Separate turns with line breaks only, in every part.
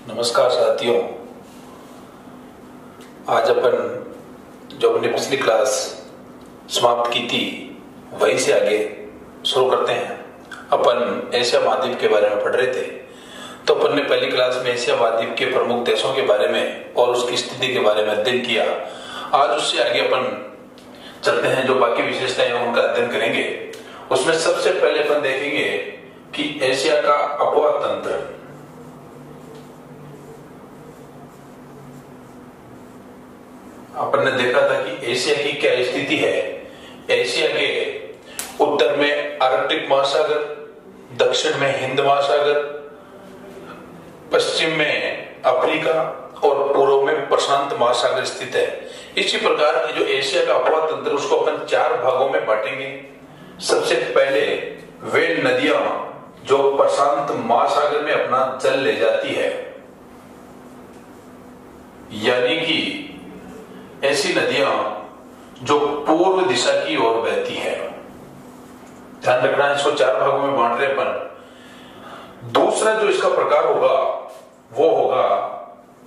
नमस्कार साथियों। आज अपन जो अपनी पिछली क्लास समाप्त की थी वहीं से आगे शुरू करते हैं। अपन एशिया महाद्वीप के बारे में पढ़ रहे थे, तो अपन ने पहली क्लास में एशिया महाद्वीप के प्रमुख देशों के बारे में और उसकी स्थिति के बारे में अध्ययन किया। आज उससे आगे अपन चलते हैं, जो बाकी विशेषताएं हैं उनका अध्ययन करेंगे। उसमें सबसे पहले अपन देखेंगे कि एशिया का अपवाह तंत्र। अपन ने देखा था कि एशिया की क्या स्थिति है। एशिया के उत्तर में आर्कटिक महासागर, दक्षिण में हिंद महासागर, पश्चिम में अफ्रीका और पूर्व में प्रशांत महासागर स्थित है। इसी प्रकार की जो एशिया का अपवाह तंत्र, उसको अपन 4 भागों में बांटेंगे। सबसे पहले वे नदियां जो प्रशांत महासागर में अपना जल ले जाती है, यानी कि ऐसी नदियां जो पूर्व दिशा की ओर बहती है। ध्यान रखना, इसको 4 भागों में बांट रहे अपन। दूसरा जो इसका प्रकार होगा वो होगा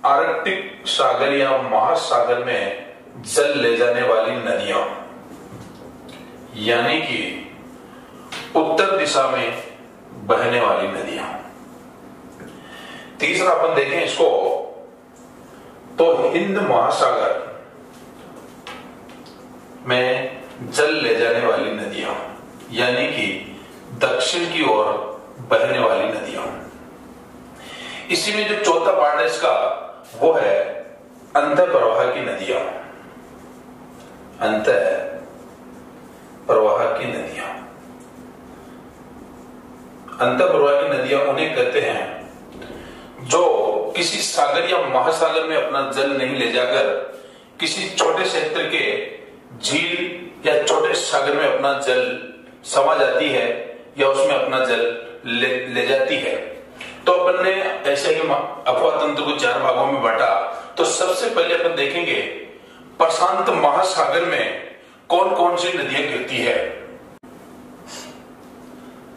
आर्कटिक सागर या महासागर में जल ले जाने वाली नदियां, यानी कि उत्तर दिशा में बहने वाली नदियां। तीसरा अपन देखें इसको तो हिंद महासागर में जल ले जाने वाली नदियां, यानी कि दक्षिण की ओर बहने वाली नदियां। इसी में जो चौथा पार्ट है इसका वो है अंतः प्रवाह की नदियां। अंतः प्रवाह की नदियां, अंतः प्रवाह की नदियां उन्हें कहते हैं जो किसी सागर या महासागर में अपना जल नहीं ले जाकर किसी छोटे क्षेत्र के झील या छोटे सागर में अपना जल समा जाती है या उसमें अपना जल ले जाती है। तो अपन ने ऐसे के अपवाह तंत्र को 4 भागों में बांटा। तो सबसे पहले अपन देखेंगे प्रशांत महासागर में कौन कौन सी नदियां गिरती है।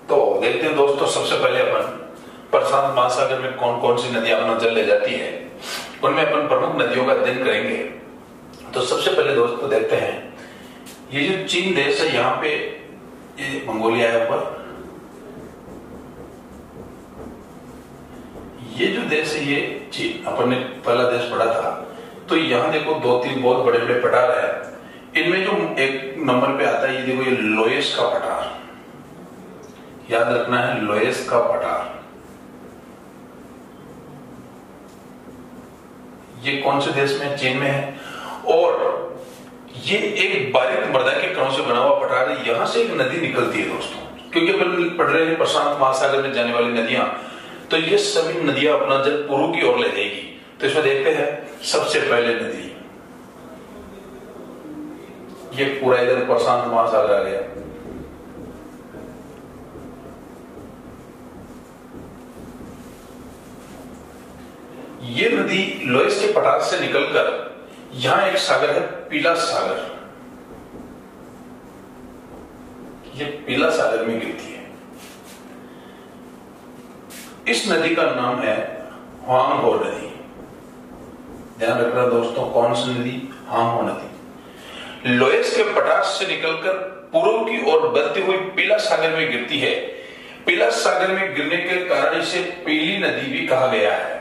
तो देखते हैं दोस्तों, सबसे पहले अपन प्रशांत महासागर में कौन कौन सी नदियां अपना जल ले जाती है, उनमें अपन प्रमुख नदियों का अध्ययन करेंगे। तो सबसे पहले दोस्तों देखते हैं, ये जो चीन देश है, यहाँ पे ये मंगोलिया है ऊपर, ये जो देश है ये चीन। अपन ने पहला देश पढ़ा था। तो यहाँ देखो 2-3 बहुत बड़े बड़े पठार है। इनमें जो एक नंबर पे आता है, ये देखो, ये लोएस का पठार। याद रखना है, लोएस का पठार। ये कौन से देश में? चीन में है। और ये एक बारीक मृदा के कणों से बना हुआ पठार है। यहां से एक नदी निकलती है दोस्तों, क्योंकि अपन पढ़ रहे हैं प्रशांत महासागर में जाने वाली नदियां। तो ये सभी नदियां अपना जल पूर्व की ओर ले जाएगी। तो इसमें देखते हैं सबसे पहले नदी, ये पूरा इधर प्रशांत महासागर आ गया। ये नदी लोएस के पठार से निकलकर यहां एक सागर है, पीला सागर। ये पीला सागर में गिरती है। इस नदी का नाम है ह्वांग नदी। ध्यान रखना दोस्तों, कौन सी नदी? ह्वांग नदी। लोएस के पठार से निकलकर पूर्व की ओर बहती हुई पीला सागर में गिरती है। पीला सागर में गिरने के कारण इसे पीली नदी भी कहा गया है।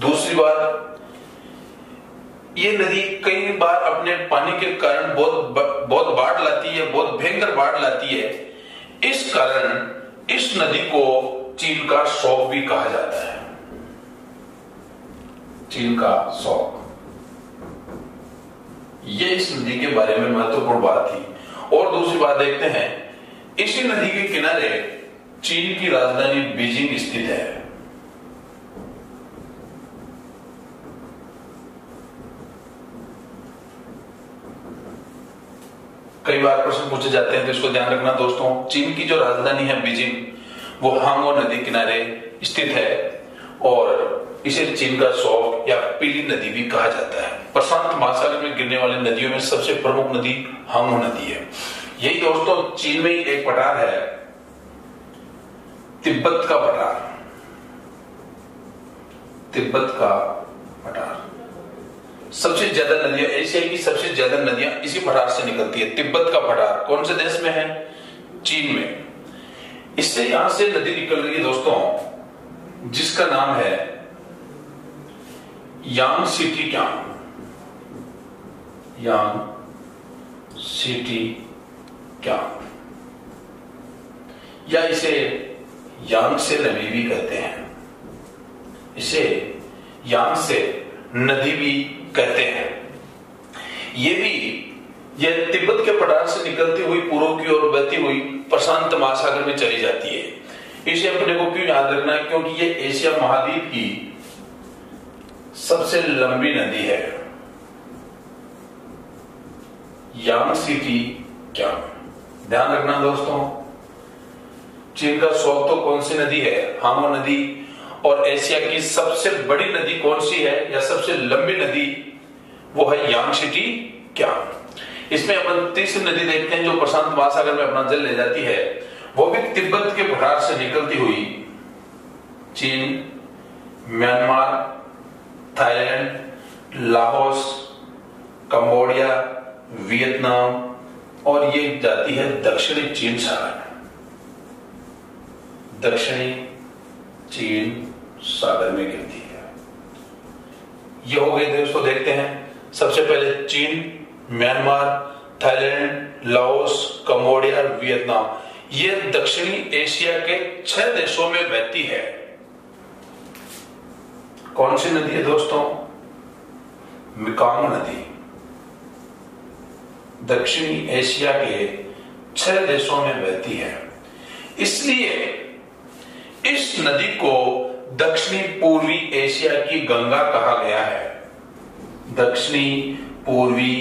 दूसरी बात, ये नदी कई बार अपने पानी के कारण बहुत बाढ़ लाती है, बहुत भयंकर बाढ़ लाती है। इस कारण इस नदी को चीन का शौक भी कहा जाता है। चीन का शौक, ये इस नदी के बारे में महत्वपूर्ण बात थी। और दूसरी बात देखते हैं, इसी नदी के किनारे चीन की राजधानी बीजिंग स्थित है। कई बार प्रश्न पूछे जाते हैं, तो इसको ध्यान रखना दोस्तों। चीन की जो राजधानी है बीजिंग, वो हांगो नदी किनारे स्थित है और इसे चीन का शौक या पीली नदी भी कहा जाता है। प्रशांत महासागर में गिरने वाली नदियों में सबसे प्रमुख नदी हांगो नदी है। यही दोस्तों चीन में ही एक पठार है तिब्बत का पठार, तिब्बत का पठार। सबसे ज्यादा नदियां, एशिया की सबसे ज्यादा नदियां इसी पठार से निकलती है। तिब्बत का पठार कौन से देश में है? चीन में। इससे यहां से नदी निकल रही है दोस्तों, जिसका नाम है यांगसिटी क्यांग, यांगसिटी क्यांग, या इसे यांगसे नदी भी कहते हैं, इसे यांगसे नदी भी कहते हैं। यह तिब्बत के पठार से निकलती हुई पूर्व की ओर बहती हुई प्रशांत महासागर में चली जाती है। इसे अपने को क्यों याद रखना है? क्योंकि यह एशिया महाद्वीप की सबसे लंबी नदी है। यांगसिटी क्यांग, ध्यान रखना दोस्तों। चीन का स्रोत तो कौन सी नदी है? हांगो नदी। और एशिया की सबसे बड़ी नदी कौन सी है या सबसे लंबी नदी? वो है यांगसिटी क्यांग। इसमें अपन तीसरी नदी देखते हैं जो प्रशांत महासागर में अपना जल ले जाती है, वो भी तिब्बत के पठार से निकलती हुई चीन, Myanmar, Thailand, Laos, Cambodia, Vietnam और ये जाती है दक्षिणी चीन सागर, दक्षिणी चीन सागर में गिरती है। ये हो गए दोस्तों, देखते हैं सबसे पहले चीन, Myanmar, Thailand, Laos, Cambodia, Vietnam. ये दक्षिणी एशिया के 6 देशों में बहती है। कौन सी नदी है दोस्तों? मेकॉन्ग नदी। दक्षिणी एशिया के 6 देशों में बहती है। इसलिए इस नदी को दक्षिणी पूर्वी एशिया की गंगा कहा गया है। दक्षिणी पूर्वी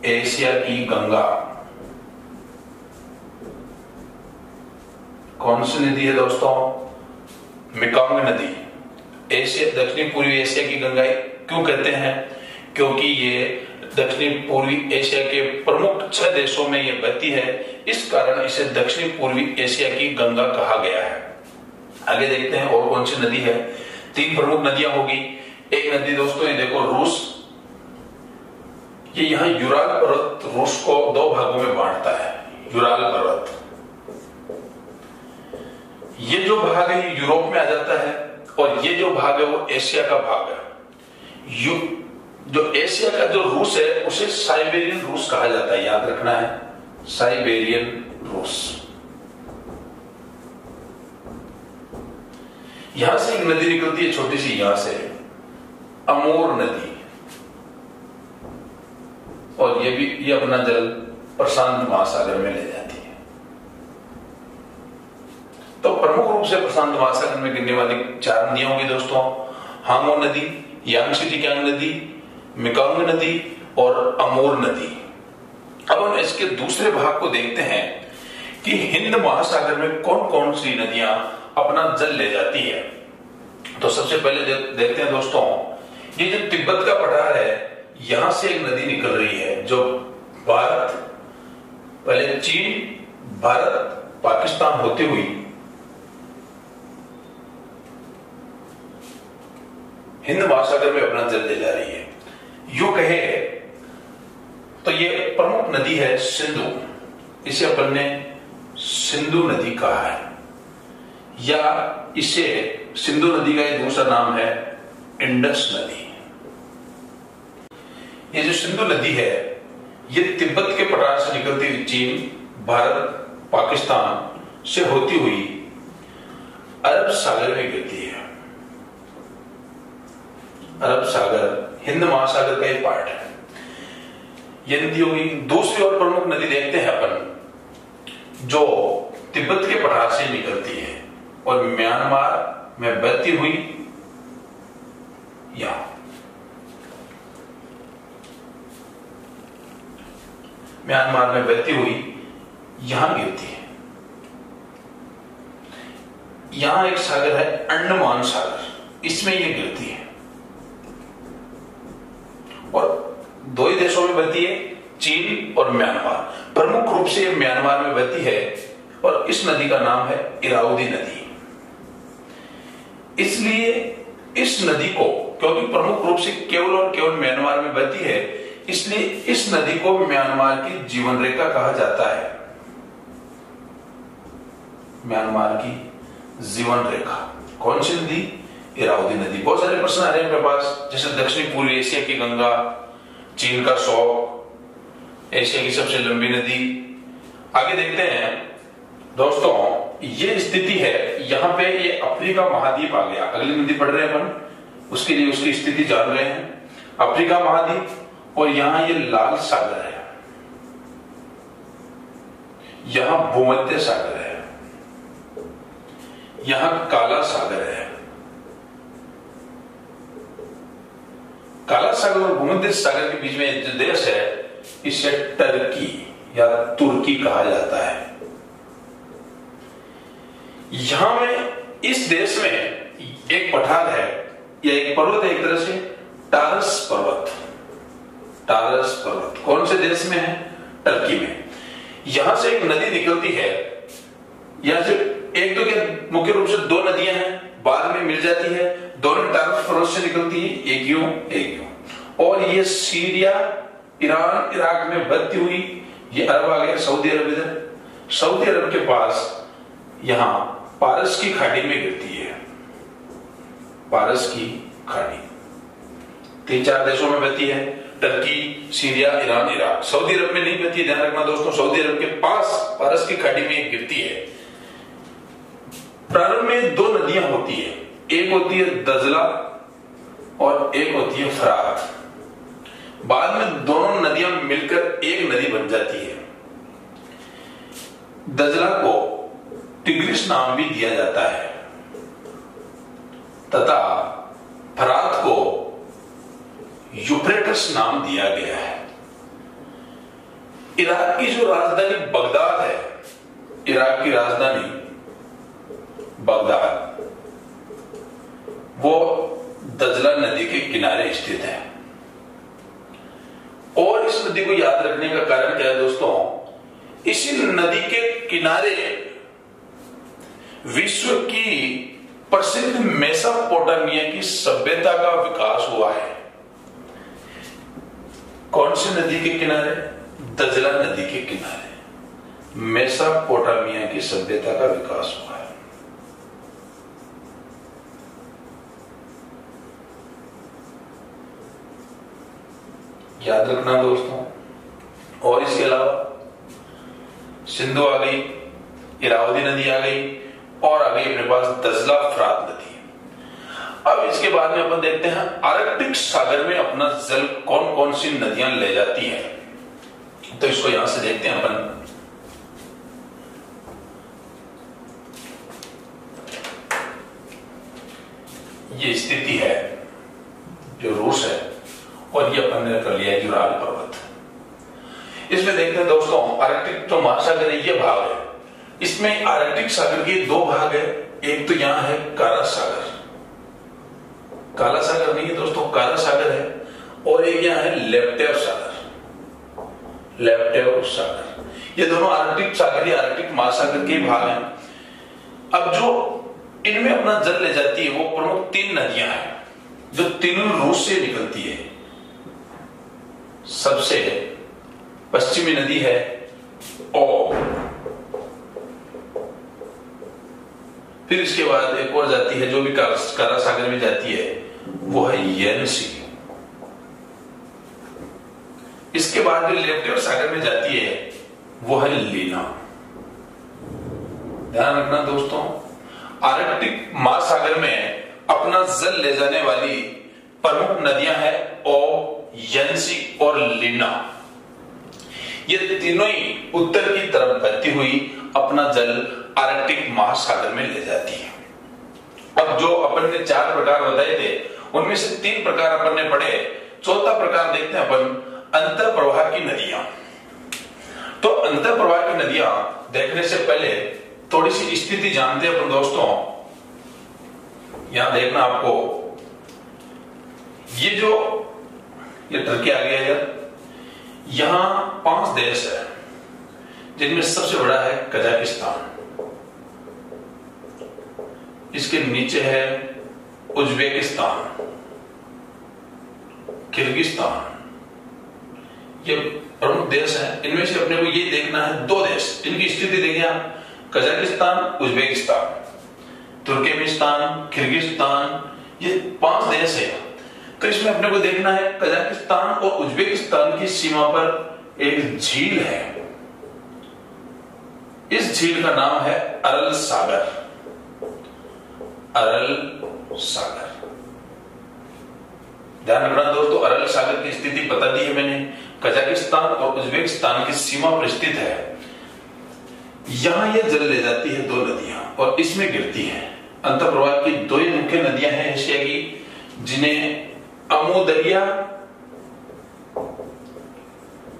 एशिया की गंगा। कौन सी नदी है दोस्तों? मेकॉन्ग नदी। एशिया, दक्षिणी पूर्वी एशिया की गंगा क्यों कहते हैं? क्योंकि ये दक्षिणी पूर्वी एशिया के प्रमुख 6 देशों में ये बहती है, इस कारण इसे दक्षिणी पूर्वी एशिया की गंगा कहा गया है। आगे देखते हैं और कौन सी नदी है। 3 प्रमुख नदियां होगी। एक नदी दोस्तों ये देखो, रूस। ये यहां यूराल पर्वत रूस को 2 भागों में बांटता है। यूराल पर्वत, ये जो भाग है ये यूरोप में आ जाता है और ये जो भाग है वो एशिया का भाग है। जो एशिया का जो रूस है उसे साइबेरियन रूस कहा जाता है, याद रखना है, साइबेरियन रूस। यहां से एक नदी निकलती है छोटी सी, यहां से अमूर नदी, और ये अपना जल प्रशांत महासागर में ले जाती है। तो प्रमुख रूप से प्रशांत महासागर में गिरने वाली 4 नदियां होंगी दोस्तों, हांगो नदी, यांगसिटी क्यांग नदी, मेकॉन्ग नदी और अमूर नदी। अब हम इसके दूसरे भाग को देखते हैं कि हिंद महासागर में कौन कौन सी नदियां अपना जल ले जाती है। तो सबसे पहले देखते हैं दोस्तों, ये जो तिब्बत का पठार है, यहां से एक नदी निकल रही है जो भारत, पहले चीन, भारत, पाकिस्तान होती हुई हिंद महासागर में अपना जल ले जा रही है। यूं कहे तो ये प्रमुख नदी है सिंधु, इसे अपन ने सिंधु नदी कहा है, या इसे सिंधु नदी का एक दूसरा नाम है इंडस नदी। ये जो सिंधु नदी है ये तिब्बत के पठार से निकलती हुई चीन, भारत, पाकिस्तान से होती हुई अरब सागर में गिरती है। अरब सागर हिंद महासागर का एक पार्ट है। ये नदी होगी। दूसरी और प्रमुख नदी देखते हैं अपन, जो तिब्बत के पठार से निकलती है और म्यांमार में बहती हुई, यहां म्यांमार में बहती हुई यहां गिरती है। यहां एक सागर है अंडमान सागर, इसमें यह गिरती है और 2 ही देशों में बहती है, चीन और म्यांमार। प्रमुख रूप से म्यांमार में बहती है और इस नदी का नाम है इरावदी नदी। इसलिए इस नदी को, क्योंकि प्रमुख रूप से केवल और केवल म्यांमार में बहती है, इसलिए इस नदी को म्यांमार की जीवन रेखा कहा जाता है। म्यांमार की जीवन रेखा कौन सी नदी? इरावदी नदी। बहुत सारे प्रश्न आ रहे हैं मेरे पास, जैसे दक्षिणी पूर्वी एशिया की गंगा, चीन का शौक, एशिया की सबसे लंबी नदी। आगे देखते हैं दोस्तों, ये स्थिति है यहां पे, ये अफ्रीका महाद्वीप आ गया। अगली नदी पढ़ रहे हैं अपन, उसके लिए उसकी स्थिति जान रहे हैं। अफ्रीका महाद्वीप, और यहां ये लाल सागर है, यहां भूमध्य सागर है, यहां काला सागर है। काला सागर और भूमध्य सागर के बीच में जो देश है, इसे टर्की या तुर्की कहा जाता है। यहां में इस देश में एक पठार है या एक पर्वत है, एक तरह से टारस पर्वत। टारस पर्वत कौन से देश में है? टर्की में। यहां से एक नदी निकलती है, यहां से एक तो क्या मुख्य रूप से दो नदियां हैं, बाद में मिल जाती है, दोनों टारस पर्वत से निकलती है, एक यूं एक यूं, और ये सीरिया, ईरान, इराक में बहती हुई ये अरब आ गया, सऊदी अरब इधर, सऊदी अरब के पास यहां पारस की खाड़ी में गिरती है। पारस की खाड़ी 3-4 देशों में बहती है, Turkey, Syria, Iran, Iraq. Saudi Arab में नहीं बहती, ध्यान रखना दोस्तों, सऊदी अरब के पास पारस की खाड़ी में गिरती है। प्रारंभ में 2 नदियां होती है, एक होती है दजला और एक होती है फरात। बाद में दोनों नदियां मिलकर एक नदी बन जाती है। दजला को टिग्रिस नाम भी दिया जाता है तथा फरात को यूफ्रेटस नाम दिया गया है। इराक की जो राजधानी बगदाद है, इराक की राजधानी बगदाद, वो दजला नदी के किनारे स्थित है। और इस नदी को याद रखने का कारण क्या है दोस्तों? इसी नदी के किनारे विश्व की प्रसिद्ध मेसोपोटामिया की सभ्यता का विकास हुआ है। कौन सी नदी के किनारे? दजला नदी के किनारे मेसोपोटामिया की सभ्यता का विकास हुआ है। याद रखना दोस्तों। और इसके अलावा सिंधु आ गई, इरावदी नदी आ गई, और आ गई अपने पास दजला फरात नदी। अब इसके बाद में अपन देखते हैं आर्कटिक सागर में अपना जल कौन कौन सी नदियां ले जाती हैं। तो इसको यहां से देखते हैं अपन। ये स्थिति है जो रूस है, और ये अपन ने कर लिया है यूराल पर्वत। इसमें देखते हैं दोस्तों, आर्कटिक जो महासागर है ये भाग है, इसमें आर्कटिक सागर के 2 भाग है। एक तो यहां है काला सागर, काला सागर नहीं है दोस्तों, काला सागर है, और एक यहां है लेप्टेव सागर, लेप्टेव सागर। ये दोनों आर्कटिक सागर या आर्कटिक महासागर के भाग हैं। अब जो इनमें अपना जल ले जाती है वो प्रमुख 3 नदियां हैं, जो तीनों रूस से निकलती है। सबसे पश्चिमी नदी है ओ, फिर इसके बाद एक और जाती है जो भी काला सागर में जाती है, वो है येनसी। इसके बाद जो लेप्टेव सागर में जाती है वो है लीना। ध्यान रखना दोस्तों, आर्कटिक महासागर में अपना जल ले जाने वाली प्रमुख नदियां हैं ओ, येनसी और लीना। ये तीनों ही उत्तर की तरफ बहती हुई अपना जल आर्कटिक महासागर में ले जाती है। अब जो अपन ने 4 प्रकार बताए थे, उनमें से 3 प्रकार अपन ने पढ़े। चौथा प्रकार देखते हैं अपन, अंतर प्रवाह की नदियां। तो अंतर प्रवाह की नदियां देखने से पहले थोड़ी सी स्थिति जानते हैं अपन दोस्तों। यहां देखना आपको, ये टर्की आ गया यार, यहां 5 देश है, जिनमें सबसे बड़ा है कजाकिस्तान, इसके नीचे है उज्बेकिस्तान, किर्गिस्तान, ये प्रमुख देश हैं। इनमें से अपने को ये देखना है दो देश, इनकी स्थिति देखें आप, कजाकिस्तान, उज्बेकिस्तान, तुर्कमेनिस्तान, किर्गिस्तान, ये 5 देश है। तो इसमें अपने को देखना है कजाकिस्तान और उज्बेकिस्तान की सीमा पर एक झील है। इस झील का नाम है अरल सागर। अरल सागर, ध्यान रखना दोस्तों, अरल सागर की स्थिति बता दी है मैंने। कजाकिस्तान और उज्बेकिस्तान की सीमा पर स्थित है। यहां यह जल ले जाती है 2 नदियां और इसमें गिरती है। अंतःप्रवाह की 2 मुख्य नदियां हैं एशिया की, जिन्हें अमू दरिया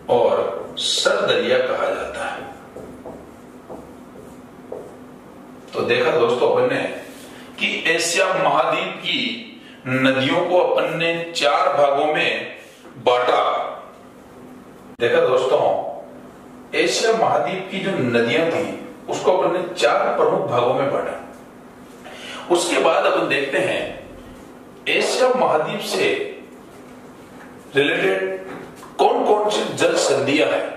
और सर दरिया कहा जाता है। तो देखा दोस्तों अपन ने कि एशिया महाद्वीप की नदियों को अपन ने 4 भागों में बांटा। देखा दोस्तों, एशिया महाद्वीप की जो नदियां थी उसको अपन ने 4 प्रमुख भागों में बांटा। उसके बाद अपन देखते हैं एशिया महाद्वीप से रिलेटेड कौन कौन सी जल संधियां हैं,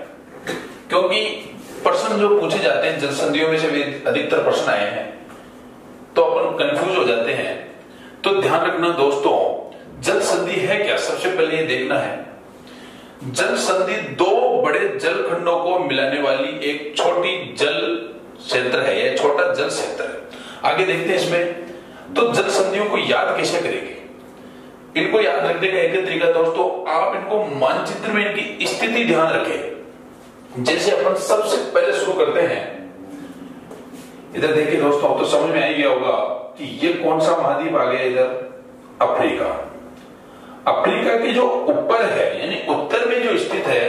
क्योंकि प्रश्न जो पूछे जाते हैं जल संधियों में से भी अधिकतर प्रश्न आए हैं, तो अपन कंफ्यूज हो जाते हैं। तो ध्यान रखना दोस्तों, जल संधि है क्या, सबसे पहले ये देखना है। जल संधि 2 बड़े जल खंडों को मिलाने वाली एक छोटी जल क्षेत्र है, यह छोटा जल क्षेत्र है। आगे देखते हैं इसमें। तो जल संधियों को याद कैसे करेंगे? इनको याद रखने का एक तरीका दोस्तों, आप इनको मानचित्र में इनकी स्थिति ध्यान रखें। जैसे अपन सबसे पहले शुरू करते हैं, इधर देखिए दोस्तों, तो समझ में आ गया होगा कि ये कौन सा महाद्वीप आ गया, इधर अफ्रीका। अफ्रीका के जो ऊपर है यानी उत्तर में जो स्थित है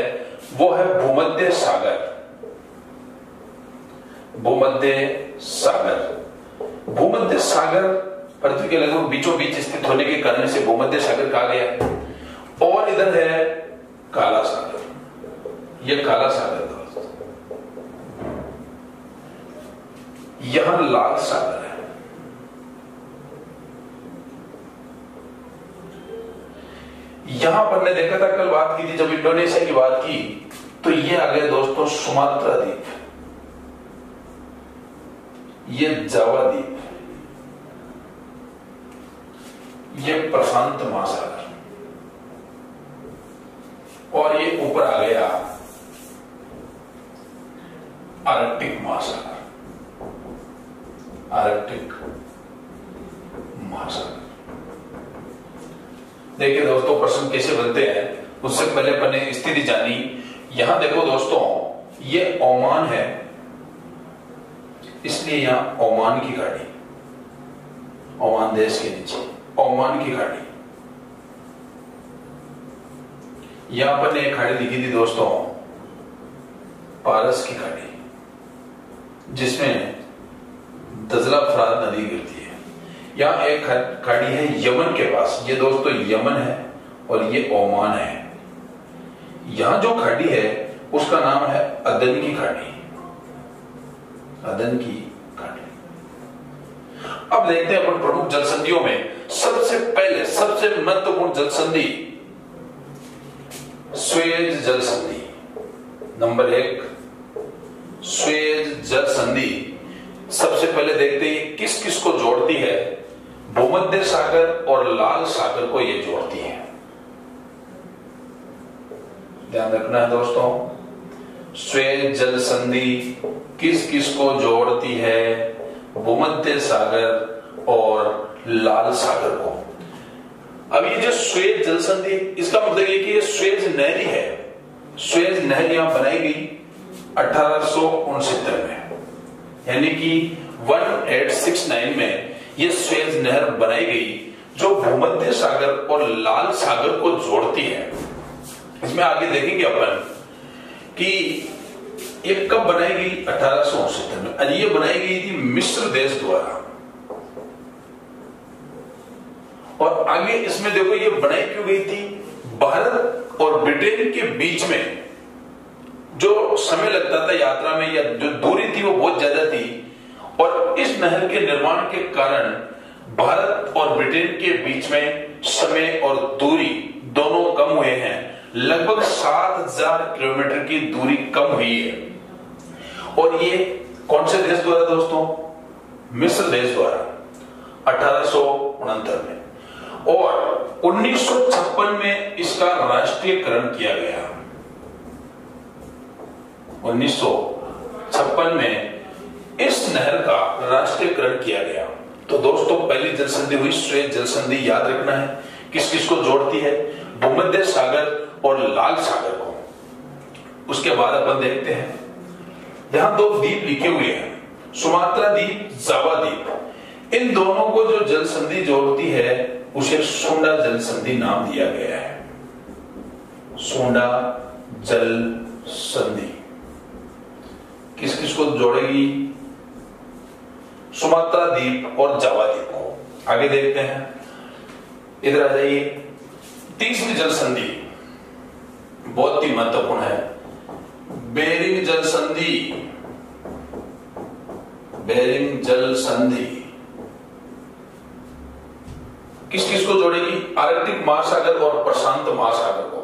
वो है भूमध्य सागर। भूमध्य सागर, भूमध्य सागर पृथ्वी के लगभग बीचों बीच स्थित होने के कारण से भूमध्य सागर कहा गया। और इधर है काला सागर, यह काला सागर दोस्तों। यहां लाल सागर है। यहां पर ने देखा था, कल बात की थी जब इंडोनेशिया की बात की, तो ये आ गया दोस्तों सुमात्रा द्वीप, ये जावा द्वीप, ये प्रशांत महासागर, और ये ऊपर आ गया आर्कटिक महासागर। आर्कटिक महासागर। देखिए दोस्तों, प्रश्न कैसे बनते हैं उससे पहले अपन ने स्थिति जानी। यहां देखो दोस्तों, ये ओमान है, इसलिए यहां ओमान की खाड़ी, ओमान देश के नीचे ओमान की खाड़ी। यहां पर ने एक खाड़ी लिखी थी दोस्तों, पारस की खाड़ी, जिसमें दजला फरात नदी गिरती है। यहां एक खाड़ी है यमन के पास, ये दोस्तों यमन है और ये ओमान है। यहां जो खाड़ी है उसका नाम है अदन की खाड़ी, अदन की खाड़ी। अब देखते हैं अपन प्रमुख जल संधियों में सबसे पहले सबसे महत्वपूर्ण जल संधि स्वेज जल संधि। नंबर 1 स्वेज जल संधि। सबसे पहले देखते हैं किस किस को जोड़ती है। भूमध्य सागर और लाल सागर को ये जोड़ती है। ध्यान रखना है दोस्तों, स्वेज जल संधि किस किस को जोड़ती है, भूमध्य सागर और लाल सागर को। अब ये जो स्वेज जल संधि, इसका मतलब ये कि ये स्वेज नहर है। स्वेज नहर यहां बनाई गई 1869 में, यानी कि 1869 में ये स्वेज नहर बनाई गई जो भूमध्य सागर और लाल सागर को जोड़ती है। इसमें आगे देखेंगे अपन कि ये कब बनाई गई, 1869 में, और ये बनाई गई थी मिस्र देश द्वारा। और आगे इसमें देखो ये बनाई क्यों गई थी, भारत और ब्रिटेन के बीच में जो समय लगता था यात्रा में, या जो दूरी थी वो बहुत ज्यादा थी, और इस नहर के निर्माण के कारण भारत और ब्रिटेन के बीच में समय और दूरी दोनों कम हुए हैं। लगभग 7,000 किलोमीटर की दूरी कम हुई है। और ये कौन से देश द्वारा दोस्तों? मिस्र देश द्वारा 1869 में। और 1956 में इसका राष्ट्रीयकरण किया गया। 1956 में इस नहर का राष्ट्रीयकरण किया गया। तो दोस्तों पहली जल संधि हुई सुएज जल संधि। याद रखना है किस किस को जोड़ती है? भूमध्य सागर और लाल सागर को। उसके बाद अपन देखते हैं यहां 2 द्वीप लिखे हुए हैं, सुमात्रा द्वीप, जावा द्वीप। इन दोनों को जो जल संधि जोड़ती है उसे सुंडा जल संधि नाम दिया गया है। सुंडा जल संधि किस किस को जोड़ेगी? सुमात्रा द्वीप और जावा द्वीप को। आगे देखते हैं, इधर आ जाइए। तीसरी जल संधि बहुत ही महत्वपूर्ण है, बेरिंग जल संधि। बेरिंग जल संधि किस किस को जोड़ेगी? आर्कटिक महासागर और प्रशांत महासागर को।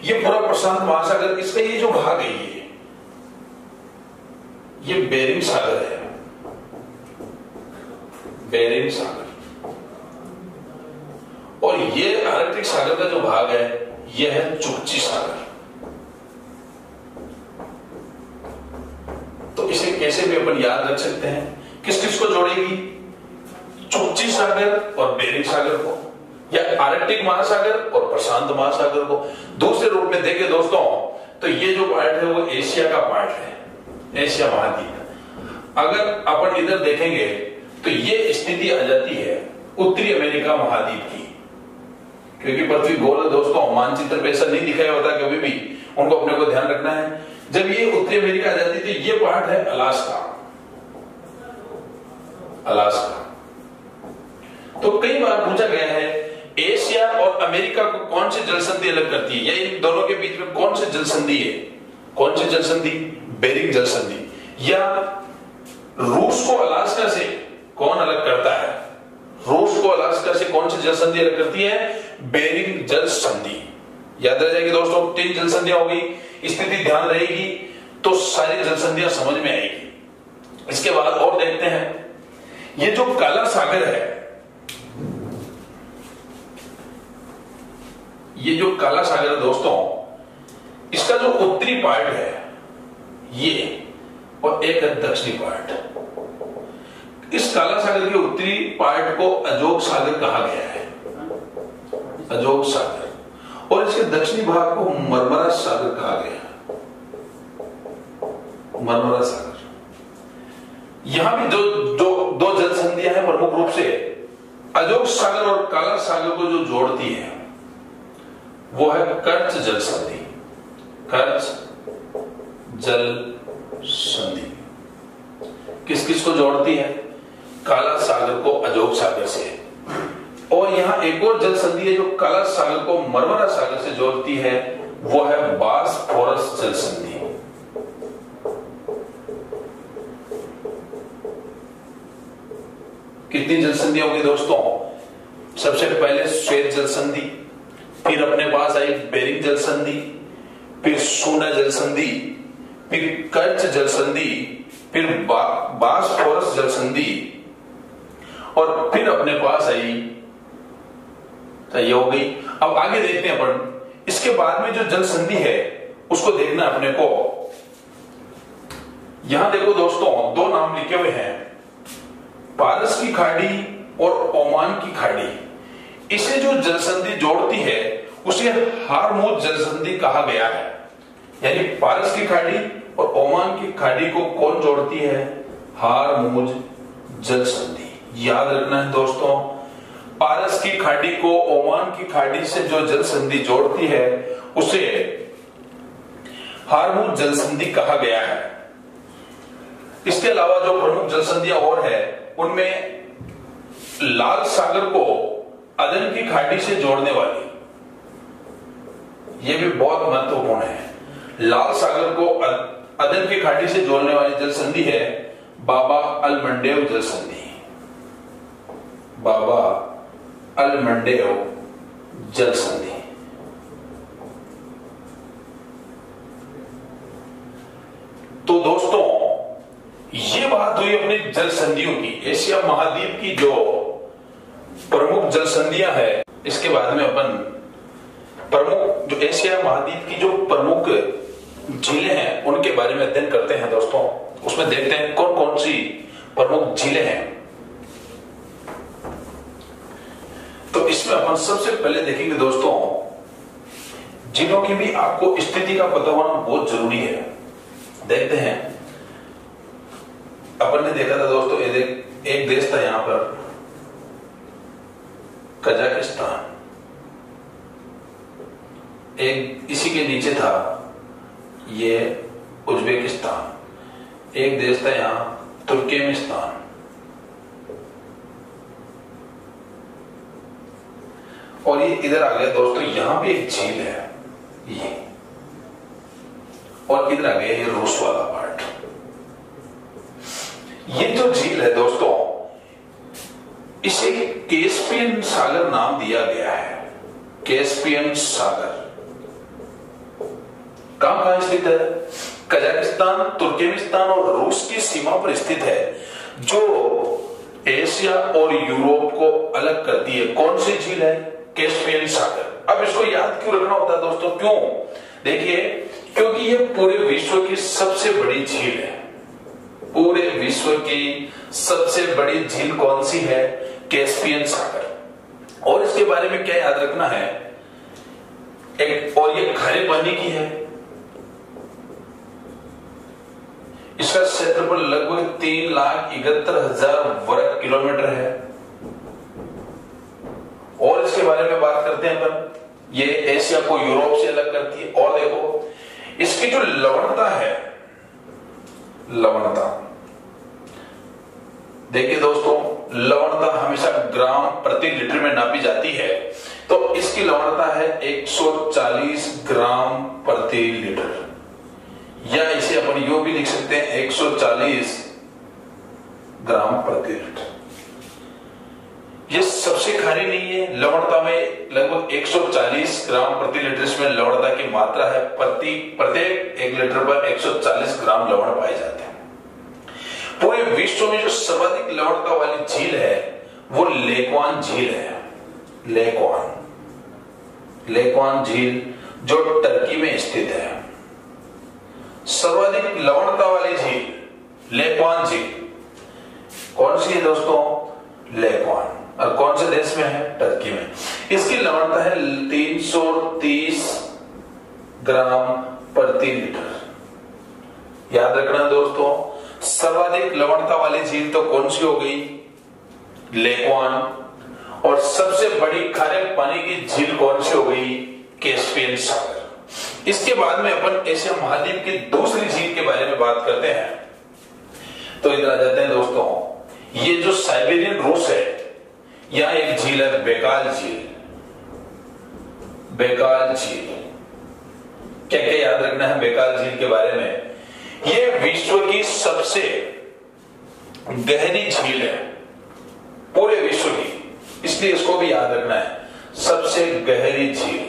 ये पूरा प्रशांत महासागर, इसका ये जो भाग है ये बेरिंग सागर है। बेरिंग सागर। और ये आर्कटिक सागर का जो भाग है यह है चुक्ची सागर। तो इसे कैसे भी अपन याद रख सकते हैं? किस किस को जोड़ेगी? चुक्ची सागर और बेरिंग सागर को, या आर्कटिक महासागर और प्रशांत महासागर को। दूसरे रूप में देखें दोस्तों तो ये जो पार्ट है वो एशिया का पार्ट है, एशिया महाद्वीप। अगर अपन इधर देखेंगे तो ये स्थिति आ जाती है उत्तरी अमेरिका महाद्वीप की, क्योंकि पृथ्वी गोल है दोस्तों। मानचित्र पे ऐसा नहीं दिखाया होता कभी भी, उनको अपने को ध्यान रखना है। जब ये उत्तरी अमेरिका आ जाती है तो ये पार्ट है अलास्का। अलास्का। तो कई बार पूछा गया है एशिया और अमेरिका को कौन सी जल संधि अलग करती है, या इन दोनों के बीच में कौन सी जल संधि है? कौन सी जल संधि? बेरिंग जल संधि। या रूस को अलास्का से कौन अलग करता है? रूस को अलास्का से कौन सी जल संधि अलग करती है? बेरिंग जल संधि। याद रह जाएगी दोस्तों, 3 जल संधियां होगी। स्थिति ध्यान रहेगी तो सारी जल संधियां समझ में आएगी। इसके बाद और देखते हैं, ये जो काला सागर है, ये जो काला सागर है दोस्तों, इसका जो उत्तरी पार्ट है ये, और एक है दक्षिणी पार्ट। इस काला सागर के उत्तरी पार्ट को अजोग सागर कहा गया है, अजोग सागर। और इसके दक्षिणी भाग को मरमरा सागर कहा गया है, मरमरा सागर। यहां भी दो जल संधियां हैं प्रमुख रूप से। अजोग सागर और काला सागर को जो जोड़ती है वो है कर्च जल संधि। कर्च जल संधि किस किस को जोड़ती है? काला सागर को अजोग सागर से। और यहां एक और जल संधि है जो काला सागर को मरमरा सागर से जोड़ती है, वो है बॉस्फोरस जल संधि। कितनी जल संधि होगी दोस्तों? सबसे पहले श्वेत जल संधि, फिर अपने पास आई बेरिंग जल संधि, फिर सुंडा जल संधि, फिर कर्च जल संधि, फिर बॉस्फोरस जल संधि, और फिर अपने पास आई, ये हो गई। अब आगे देखते हैं अपन, इसके बाद में जो जल संधि है उसको देखना अपने को। यहां देखो दोस्तों, 2 नाम लिखे हुए हैं, पारस की खाड़ी और ओमान की खाड़ी। इसे जो जल संधि जोड़ती है उसे हारमुज जल संधि कहा गया है। यानी पारस की खाड़ी और ओमान की खाड़ी को कौन जोड़ती है? हारमुज जल संधि। याद रखना है दोस्तों, पारस की खाड़ी को ओमान की खाड़ी से जो जल संधि जोड़ती है उसे हारमुज जल संधि कहा गया है। इसके अलावा जो प्रमुख जल संधियां और है उनमें लाल सागर को अदन की खाड़ी से जोड़ने वाली, यह भी बहुत महत्वपूर्ण है। लाल सागर को अदन की खाड़ी से जोड़ने वाली जल संधि है बाबा अल मंडेव जल संधि। बाबा अल-मंडेव जल संधि। तो दोस्तों ये बात हुई अपनी जल संधियों की, एशिया महाद्वीप की जो प्रमुख जल संधियां है। इसके बाद में अपन प्रमुख जो एशिया महाद्वीप की जो प्रमुख झीलें हैं उनके बारे में अध्ययन करते हैं दोस्तों। उसमें देखते हैं कौन कौन सी प्रमुख झीलें हैं। तो इसमें अपन सबसे पहले देखेंगे दोस्तों, झीलों की भी आपको स्थिति का पता होना बहुत जरूरी है। देखते हैं, अपन ने देखा था दोस्तों, एक देश था यहां पर कजाकिस्तान, एक इसी के नीचे था ये उज्बेकिस्तान, एक देश था यहां तुर्कमेनिस्तान, और ये इधर आ गया दोस्तों, यहां भी एक झील है ये, और इधर आ गया ये रूस वाला पार्ट। ये जो झील है दोस्तों, इसे कैस्पियन सागर नाम दिया गया है। कैस्पियन सागर कहां कहां स्थित है? कजाकिस्तान, तुर्कमेनिस्तान और रूस की सीमा पर स्थित है, जो एशिया और यूरोप को अलग करती है। कौन सी झील है? कैस्पियन सागर। अब इसको याद क्यों रखना होता है दोस्तों? क्यों? देखिए, क्योंकि ये पूरे विश्व की सबसे बड़ी झील है। पूरे विश्व की सबसे बड़ी झील कौन सी है? कैस्पियन सागर। और इसके बारे में क्या याद रखना है? और ये खारे पानी की है। इसका क्षेत्रफल लगभग 3,71,000 वर्ग किलोमीटर है। और इसके बारे में बात करते हैं अपन, ये एशिया को यूरोप से अलग करती है। और देखो, इसकी जो लवणता है, लवणता देखिए दोस्तों, लवणता हमेशा ग्राम प्रति लीटर में नापी जाती है। तो इसकी लवणता है 140 ग्राम प्रति लीटर, या इसे अपन यूं भी लिख सकते हैं 140 ग्राम प्रति लीटर। ये सबसे खारी नहीं है, लवणता में लगभग 140 ग्राम प्रति लीटर इसमें लवणता की मात्रा है। प्रत्येक 1 लीटर पर 140 ग्राम लवण पाए जाते हैं। पूरे विश्व में जो सर्वाधिक लवणता वाली झील है वो लेक्वान झील है। लेक्वान झील जो टर्की में स्थित है। सर्वाधिक लवणता वाली झील लेक्वान झील कौन सी है दोस्तों? लेक्वान। और कौन से देश में है? टर्की में। इसकी लवणता है 330 ग्राम प्रति लीटर। याद रखना दोस्तों, सर्वाधिक लवणता वाली झील तो कौन सी हो गई? लेक्वान। और सबसे बड़ी खारे पानी की झील कौन सी हो गई? कैस्पियन सागर। इसके बाद में अपन एशिया महाद्वीप की दूसरी झील के बारे में बात करते हैं। तो इधर आ जाते हैं दोस्तों, ये जो साइबेरियन रूस है, यहां एक झील है बैकाल झील। बैकाल झील क्या क्या याद रखना है बैकाल झील के बारे में? ये विश्व की सबसे गहरी झील है, पूरे विश्व की, इसलिए इसको भी याद रखना है। सबसे गहरी झील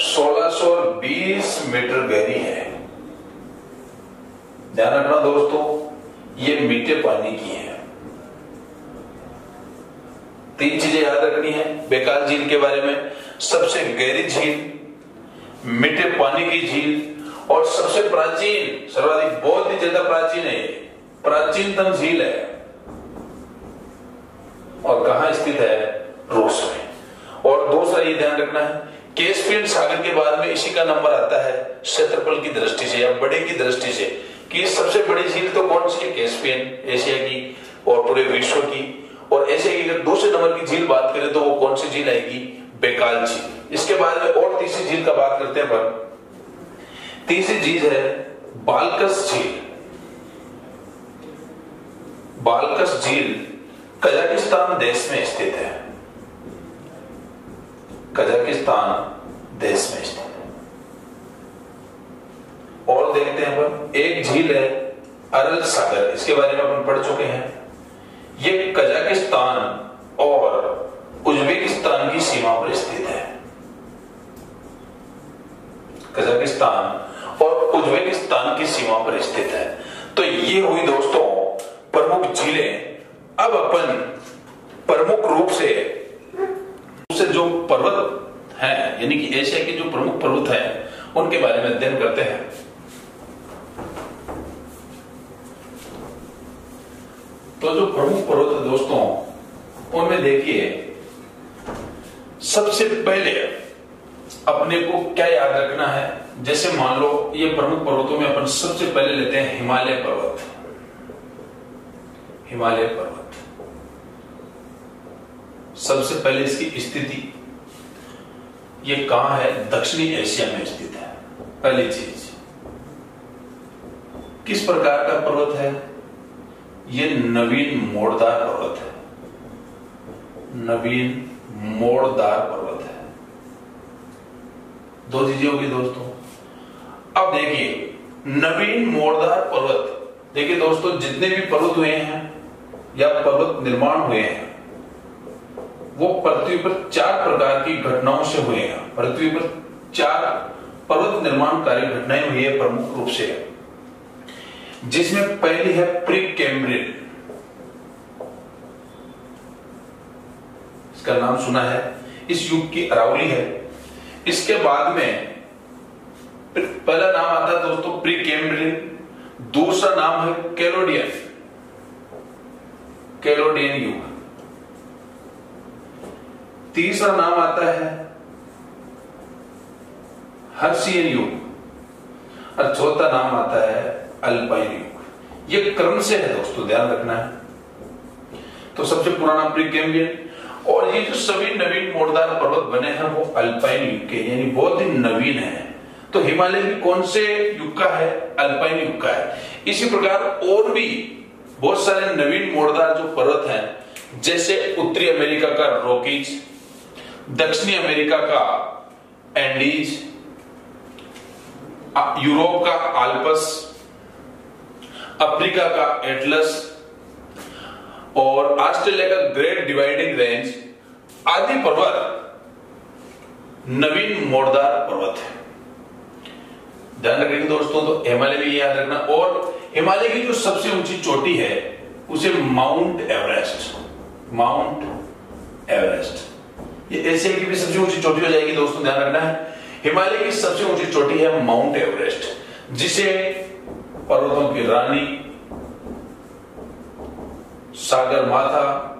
1620 मीटर गहरी है। ध्यान रखना दोस्तों, ये मीठे पानी की है। 3 चीजें याद रखनी है बैकाल झील के बारे में: सबसे गहरी झील, मीठे पानी की झील, और सबसे प्राचीन, सर्वाधिक, बहुत ही ज्यादा प्राचीन है, प्राचीनतम झील है। और कहां स्थित है? रूस में। और दूसरा ये ध्यान रखना है, कैस्पियन सागर के बाद में इसी का नंबर आता है क्षेत्रफल की दृष्टि से या बड़े की दृष्टि से, कि सबसे बड़ी झील तो कौन सी है? कैस्पियन, एशिया की और पूरे विश्व की। और एशिया की अगर दूसरे नंबर की झील बात करें तो वो कौन सी झील आएगी? बैकाल झील। इसके बाद में और तीसरी झील का बात करते हैं पर, तीसरी झील है बाल्कस झील। बाल्कस झील कजाकिस्तान देश में स्थित है। कजाकिस्तान देश में स्थित है। और देखते हैं अपन, एक झील है अरल सागर, इसके बारे में अपन पढ़ चुके हैं। ये कजाकिस्तान और उज्बेकिस्तान की सीमा पर स्थित है। कजाकिस्तान और उज्बेकिस्तान की सीमा पर स्थित है। तो ये हुई दोस्तों प्रमुख झीलें। अब अपन प्रमुख रूप से जो पर्वत हैं, यानी कि एशिया के जो प्रमुख पर्वत हैं, उनके बारे में अध्ययन करते हैं। तो जो प्रमुख पर्वत है दोस्तों, उनमें देखिए सबसे पहले अपने को क्या याद रखना है। जैसे मान लो ये प्रमुख पर्वतों में अपन सबसे पहले लेते हैं हिमालय पर्वत। हिमालय पर्वत सबसे पहले इसकी स्थिति ये कहां है? दक्षिणी एशिया में स्थित है। पहली चीज, किस प्रकार का पर्वत है? ये नवीन मोड़दार पर्वत है। नवीन मोड़दार पर्वत है। दो चीजें होगी दोस्तों। अब देखिए नवीन मोड़दार पर्वत, देखिए दोस्तों जितने भी पर्वत हुए हैं या पर्वत निर्माण हुए हैं, वो पृथ्वी पर 4 प्रकार की घटनाओं से हुए हैं। पृथ्वी पर 4 पर्वत निर्माणकारी घटनाएं हुई है प्रमुख रूप से, जिसमें पहली है प्रीकैम्ब्रियन। इसका नाम सुना है, इस युग की अरावली है। इसके बाद में पहला नाम आता है दोस्तों प्रीकैम्ब्रियन, दूसरा नाम है कैलोडियन, कैलोडियन युग, तीसरा नाम आता है हर्शियन युग और चौथा नाम आता है अल्पाइन युग। ये क्रम से है दोस्तों, ध्यान रखना है। तो सबसे पुराना प्रीकैम्ब्रियन, और ये जो सभी नवीन मोड़दार पर्वत बने हैं वो अल्पाइन युग के, यानी बहुत ही नवीन है। तो हिमालय भी कौन से युग का है? अल्पाइन युग का है। इसी प्रकार और भी बहुत सारे नवीन मोड़दार जो पर्वत हैं, जैसे उत्तरी अमेरिका का रॉकीज, दक्षिणी अमेरिका का एंडीज, यूरोप का आल्पस, अफ्रीका का एटलस और ऑस्ट्रेलिया का ग्रेट डिवाइडिंग रेंज आदि पर्वत नवीन मोड़दार पर्वत है। ध्यान रखेंगे दोस्तों। तो हिमालय भी याद रखना। और हिमालय की जो सबसे ऊंची चोटी है उसे माउंट एवरेस्ट, माउंट एवरेस्ट, ये एशिया की भी सबसे ऊंची चोटी हो जाएगी दोस्तों, ध्यान रखना है। हिमालय की सबसे ऊंची चोटी है माउंट एवरेस्ट, जिसे पर्वतों की रानी, सागर माथा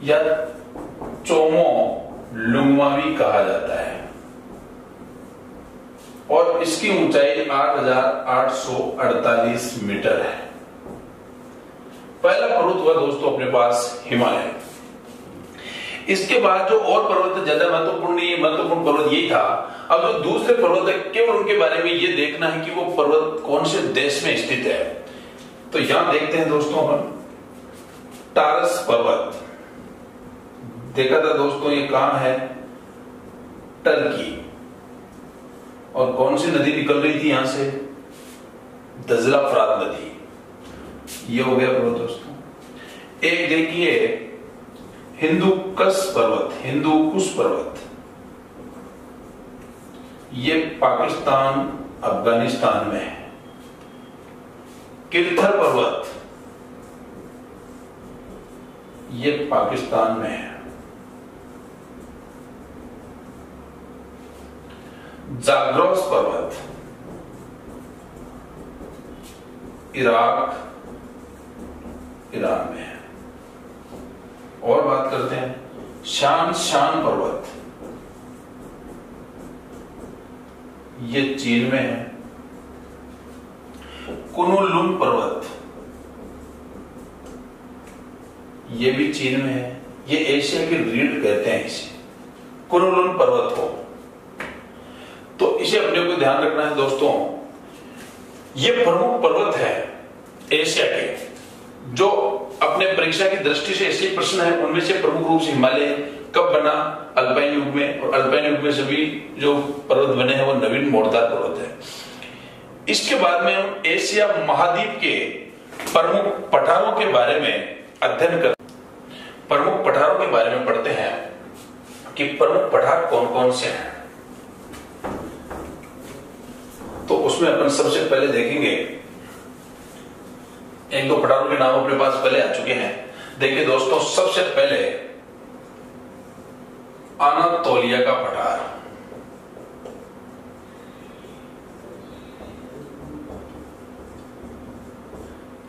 या चोमो लुंगमा भी कहा जाता है। और इसकी ऊंचाई 8,848 मीटर है। पहला पर्वत हुआ दोस्तों अपने पास हिमालय। इसके बाद जो और पर्वत ज्यादा महत्वपूर्ण पर्वत यही था। अब जो दूसरे पर्वत है, केवल उनके बारे में ये देखना है कि वो पर्वत कौन से देश में स्थित है। तो यहां देखते हैं दोस्तों हम टारस पर्वत। देखा था दोस्तों ये कहां है? टर्की। और कौन सी नदी निकल रही थी यहां से? दजला फरात नदी। ये हो गया पर्वत दोस्तों। एक देखिए हिंदुकुश पर्वत, हिंदुकुश पर्वत, ये पाकिस्तान अफगानिस्तान में है। किरथर पर्वत, ये पाकिस्तान में है। जाग्रोस पर्वत, इराक, ईरान में है। और बात करते हैं शान पर्वत, ये चीन में है। कुनलुन पर्वत, ये भी चीन में है। ये एशिया की रीढ़ कहते हैं इसे, कुनलुन पर्वत को। तो इसे अपने को ध्यान रखना है दोस्तों। ये प्रमुख पर्वत है एशिया के, जो अपने परीक्षा की दृष्टि से ऐसे प्रश्न है। उनमें से प्रमुख रूप से हिमालय कब बना? अल्पाइन युग में। और अल्पाइन युग में सभी जो पर्वत बने हैं वो नवीन मोड़दार पर्वत है। इसके बाद में हम एशिया महाद्वीप के प्रमुख पठारों के बारे में अध्ययन कर प्रमुख पठारों के बारे में पढ़ते हैं कि प्रमुख पठार कौन कौन से हैं। तो उसमें अपन सबसे पहले देखेंगे, एक दो पठारों के नाम अपने पास पहले आ चुके हैं। देखिए दोस्तों, सबसे पहले अनातोलिया का पठार।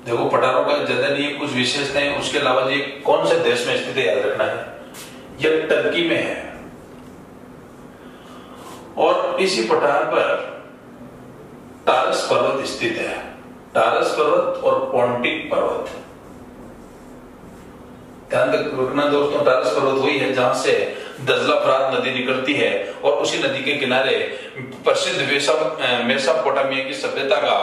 देखो, पठारों का ज्यादा नहीं, कुछ विशेषताएं, उसके अलावा ये कौन से देश में स्थित है याद रखना है। यह टर्की में है और इसी पठार पर टारस पर्वत स्थित है। टारस पर्वत और पोंटिक पर्वत, ध्यान रखना दोस्तों। टारस पर्वत वही है जहां से दजला फरात नदी निकलती है और उसी नदी के किनारे प्रसिद्ध मेसोपोटामिया की सभ्यता का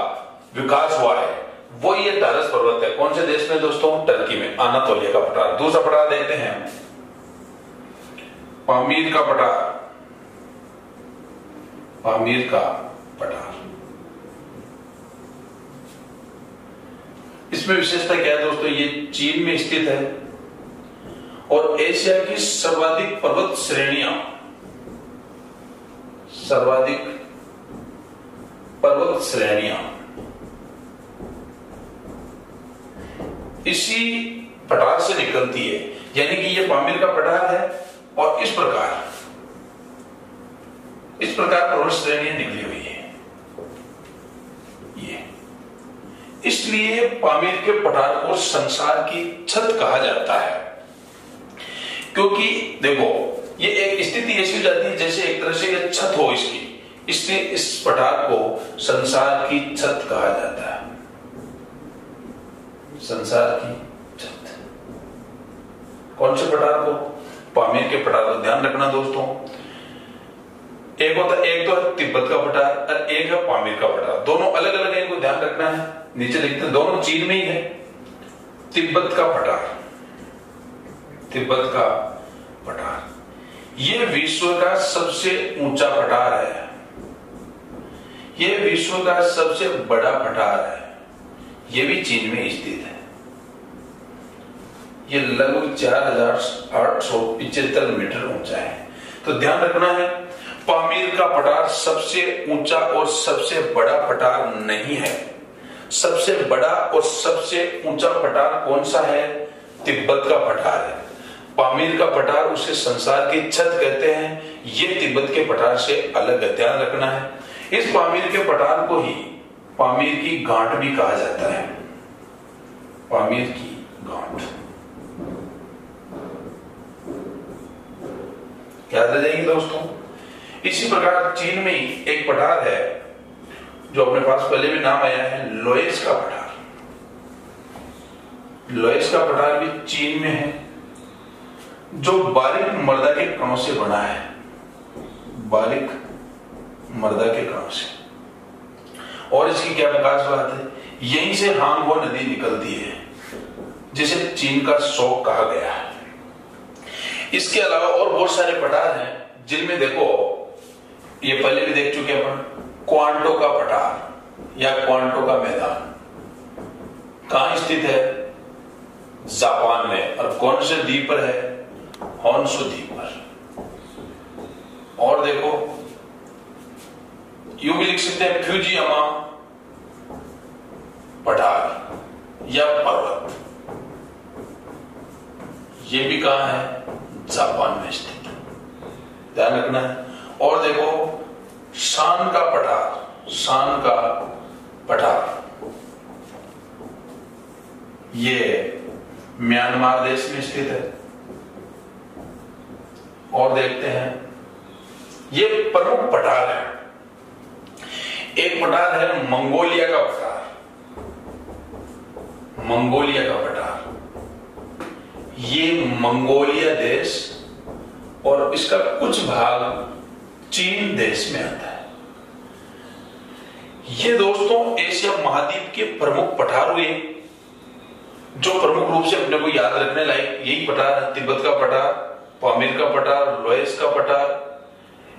विकास हुआ है, वो ये टारस पर्वत है। कौन से देश में दोस्तों? टर्की में, अनातोलिया का पठार। दूसरा पठार देखते हैं, पामीर का पठार। पामीर का पठार, इसमें विशेषता क्या है दोस्तों? ये चीन में स्थित है और एशिया की सर्वाधिक पर्वत श्रेणियां, इसी पठार से निकलती है। यानी कि ये पामीर का पठार है और इस प्रकार पर्वत श्रेणियां निकली हुई है। ये इसलिए पामीर के पठार को संसार की छत कहा जाता है, क्योंकि देखो ये एक स्थिति ऐसी हो जाती है जैसे एक तरह से ये छत हो इसकी, इसलिए इस पठार को संसार की छत कहा जाता है। संसार की छत। कौन से पठार को? पामीर के पठार को ध्यान रखना दोस्तों। एक तो है तिब्बत का पठार और एक है पामीर का पठार। दोनों अलग अलग है, इनको ध्यान रखना है। नीचे लिखते हैं, दोनों चीन में ही है। तिब्बत का पठार, तिब्बत का पठार यह विश्व का सबसे ऊंचा पठार है। यह विश्व का सबसे बड़ा पठार है। यह भी चीन में स्थित है। यह लगभग 4875 मीटर ऊंचा है। तो ध्यान रखना है, पामीर का पठार सबसे ऊंचा और सबसे बड़ा पठार नहीं है। सबसे बड़ा और सबसे ऊंचा पठार कौन सा है? तिब्बत का पठार है। पामीर का पठार उसे संसार की छत कहते हैं। यह तिब्बत के पठार से अलग है, ध्यान रखना है। इस पामीर के पठार को ही पामीर की गांठ भी कहा जाता है। पामीर की गांठ याद आ जाएगी दोस्तों। इसी प्रकार चीन में ही एक पठार है जो अपने पास पहले भी नाम आया है, लोएस का पठार। लोएस का पठार भी चीन में है, जो बारीक मृदा के कणों से बना है। बारीक मृदा के कणों से। और इसकी क्या विकास बात है? यहीं से हांगो नदी निकलती है, जिसे चीन का शोक कहा गया है। इसके अलावा और बहुत सारे पठार हैं जिनमें देखो, ये पहले भी देख चुके अपन, क्वांटो का पठार या क्वांटो का मैदान कहां स्थित है? जापान में। और कौन से द्वीप पर है? होन्शु द्वीप पर। और देखो, यूं भी लिख सकते हैं फ्यूजियामा पठार या पर्वत। ये भी कहां है? जापान में स्थित, ध्यान रखना है। और देखो, शान का पठार, शान का पठार ये म्यांमार देश में स्थित है। और देखते हैं, ये प्रमुख पठार है। एक पठार है मंगोलिया का पठार। मंगोलिया का पठार ये मंगोलिया देश और इसका कुछ भाग चीन देश में आता है। ये दोस्तों एशिया महाद्वीप के प्रमुख पठार हुए, जो प्रमुख रूप से अपने को याद रखने लायक यही पठार है। तिब्बत का पठार, पामीर का पठार, लोएस का पठार,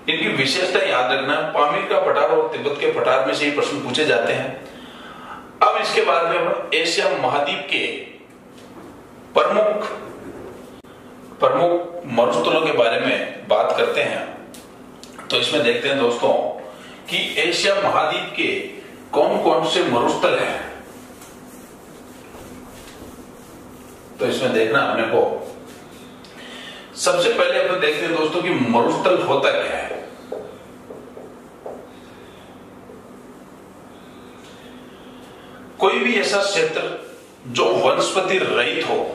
इनकी विशेषता याद रखना। पामीर का पठार और तिब्बत के पठार में से ही प्रश्न पूछे जाते हैं। अब इसके बाद में हम एशिया महाद्वीप के प्रमुख मरुस्थलों के बारे में बात करते हैं। तो इसमें देखते हैं दोस्तों कि एशिया महाद्वीप के कौन कौन से मरुस्थल हैं। तो इसमें देखना अपने को, सबसे पहले अपन देखते हैं दोस्तों कि मरुस्थल होता क्या है। कोई भी ऐसा क्षेत्र जो वनस्पति रहित हो,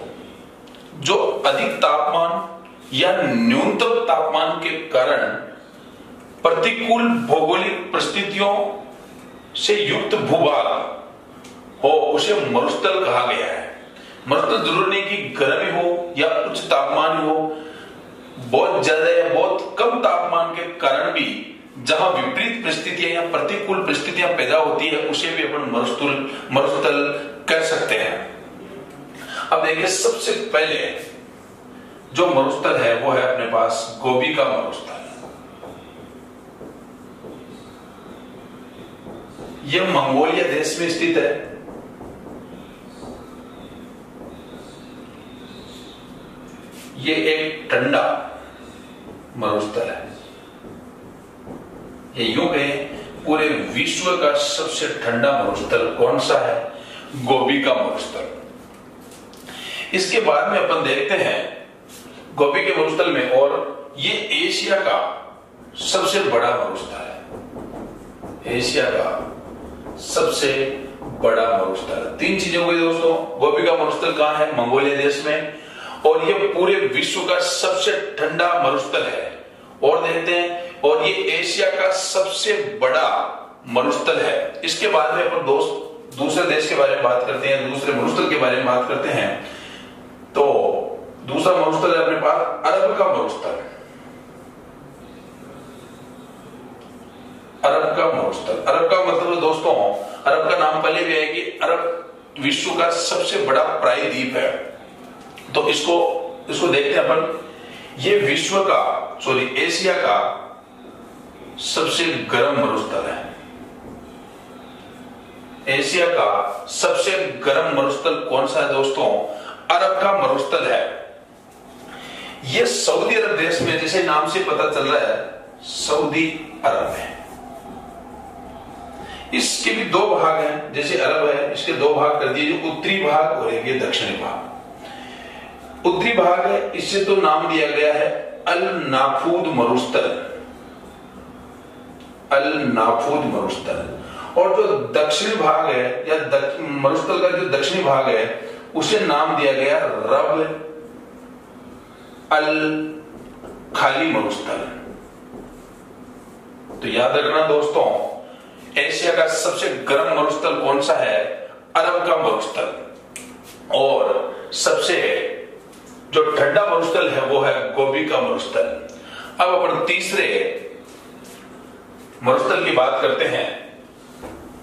जो अधिक तापमान या न्यूनतम तापमान के कारण प्रतिकूल भौगोलिक परिस्थितियों से युक्त भूभाग हो, उसे मरुस्थल कहा गया है। मरुस्थल जरूर नहीं कि गर्मी हो या उच्च तापमान हो, बहुत ज्यादा या बहुत कम तापमान के कारण भी जहां विपरीत परिस्थितियां या प्रतिकूल परिस्थितियां पैदा होती है, उसे भी अपन मरुस्थल कह सकते हैं। अब देखिए, सबसे पहले जो मरुस्थल है वो है अपने पास गोबी का मरुस्थल। यह मंगोलिया देश में स्थित है। ये एक ठंडा मरुस्थल है। ये यूं कहें, पूरे विश्व का सबसे ठंडा मरुस्थल कौन सा है? गोबी का मरुस्थल। इसके बाद में अपन देखते हैं गोबी के मरुस्थल में, और ये एशिया का सबसे बड़ा मरुस्थल है। एशिया का सबसे बड़ा मरुस्थल। तीन चीजों के दोस्तों, गोबी का मरुस्थल कहां है? मंगोलिया देश में, और ये पूरे विश्व का सबसे ठंडा मरुस्थल है। और देखते हैं, और ये एशिया का सबसे बड़ा मरुस्थल है। इसके बाद में अपन दूसरे देश के बारे में बात करते हैं, दूसरे मरुस्थल के बारे में बात करते हैं। तो दूसरा मरुस्थल है अपने पास अरब का मरुस्थल। अरब का मरुस्थल, अरब का मतलब दोस्तों, अरब का नाम पहले भी है कि अरब विश्व का सबसे बड़ा प्रायद्वीप है। तो इसको देखते हैं अपन। ये एशिया का सबसे गर्म मरुस्थल है। एशिया का सबसे गर्म मरुस्थल कौन सा है दोस्तों? अरब का मरुस्थल है। यह सऊदी अरब देश में, जैसे नाम से पता चल रहा है, सऊदी अरब है। इसके भी दो भाग हैं। जैसे अरब है, इसके दो भाग कर दिए, जो उत्तरी भाग और एक दक्षिणी भाग। उत्तरी भाग है, इससे तो नाम दिया गया है अल नाफूद मरुस्थल। अल नाफूद मरुस्थल। और जो दक्षिणी भाग है, या मरुस्थल का जो दक्षिणी भाग है, उसे नाम दिया गया रब अल खाली मरुस्थल। तो याद रखना दोस्तों, एशिया का सबसे गर्म मरुस्थल कौन सा है? अरब का मरुस्थल। और सबसे जो ठंडा मरुस्थल है वो है गोबी का मरुस्थल। अब अपन तीसरे मरुस्थल की बात करते हैं।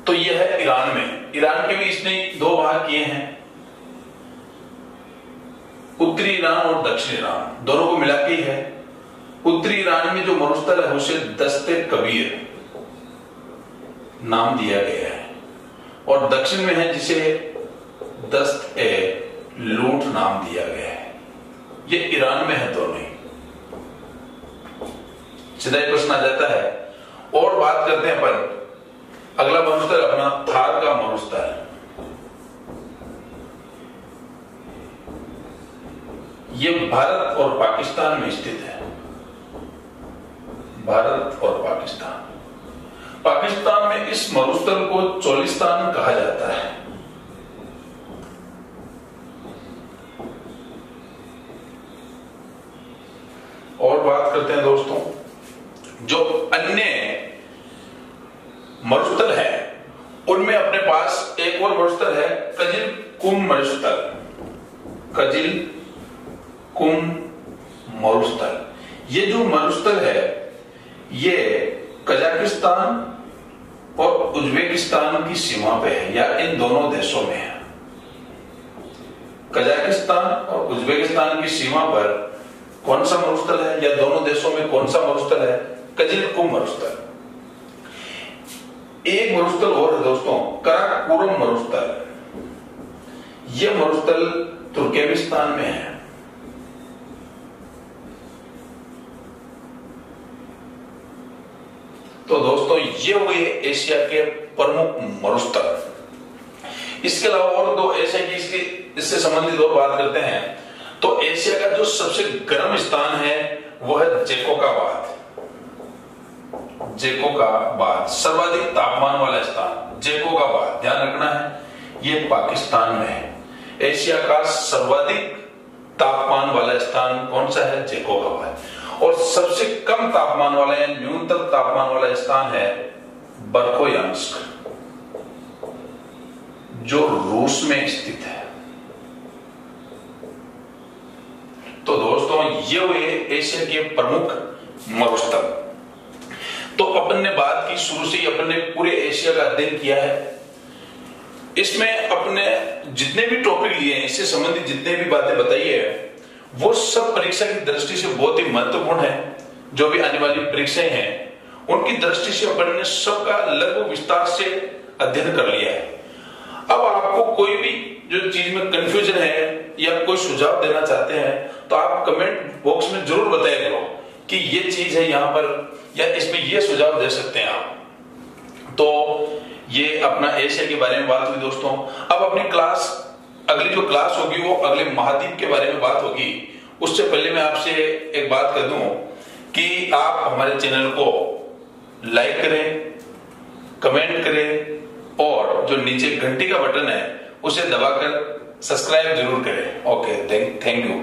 तो यह है ईरान में। ईरान के भी इसने दो भाग किए हैं, उत्तरी ईरान और दक्षिणी ईरान, दोनों को मिला के ही है। उत्तरी ईरान में जो मरुस्थल है उसे दस्ते कबीर नाम दिया गया है, और दक्षिण में है जिसे दस्त ए लूट नाम दिया गया है। ये ईरान में है दोनों ही। सीधा ही प्रश्न आ जाता है। और बात करते हैं अपन, अगला मरुस्थल अपना थार का मरुस्थल। ये भारत और पाकिस्तान में स्थित है। भारत और पाकिस्तान। पाकिस्तान में इस मरुस्थल को चोलिस्तान कहा जाता है। और बात करते हैं दोस्तों, जो अन्य मरुस्थल है उनमें अपने पास एक और मरुस्थल है कजिल कुम मरुस्थल। कजिल कुम मरुस्थल। ये जो मरुस्थल है ये कजाकिस्तान और उज्बेकिस्तान की सीमा पे है, या इन दोनों देशों में है। कजाकिस्तान और उज्बेकिस्तान की सीमा पर कौन सा मरुस्थल है, या दोनों देशों में कौन सा मरुस्थल है? कजिलकुम मरुस्थल। एक मरुस्थल और है दोस्तों, कराकोरम मरुस्थल। यह मरुस्थल तुर्कमेनिस्तान में है। तो दोस्तों ये हुए एशिया के प्रमुख मरुस्थल। इसके अलावा और दो एशिया की इससे संबंधित और बात करते हैं तो एशिया का जो सबसे गर्म स्थान है वो है जैकोबाद। जैकोबाद सर्वाधिक तापमान वाला स्थान, जैकोबाद ध्यान रखना है, ये पाकिस्तान में है। एशिया का सर्वाधिक तापमान वाला स्थान कौन सा है? जैकोबाद। और सबसे कम तापमान वाला या न्यूनतम तापमान वाला स्थान है बर्कोयांस्क, जो रूस में स्थित है। तो दोस्तों ये हुए एशिया के प्रमुख मरुस्थल। तो अपन ने बात की, शुरू से ही अपन ने पूरे एशिया का अध्ययन किया है। इसमें अपने जितने भी टॉपिक लिए हैं, इससे संबंधित जितने भी बातें बताई है, वो सब परीक्षा की दृष्टि से बहुत ही महत्वपूर्ण है। जो भी आने वाली परीक्षाएं हैं उनकी दृष्टि से अपन ने सबका लगभग विस्तार से अध्ययन कर लिया है। अब आपको कोई भी जो चीज में कंफ्यूजन है या कोई सुझाव देना चाहते हैं तो आप कमेंट बॉक्स में जरूर बताया करो कि ये चीज है यहाँ पर, या इसमें ये सुझाव दे सकते हैं आप। तो ये अपना एशिया के बारे में बात हुई दोस्तों। अब अपनी क्लास, अगली जो क्लास होगी वो अगले महाद्वीप के बारे में बात होगी। उससे पहले मैं आपसे एक बात कर दूं कि आप हमारे चैनल को लाइक करें, कमेंट करें और जो नीचे घंटी का बटन है उसे दबाकर सब्सक्राइब जरूर करें। Okay, thank you.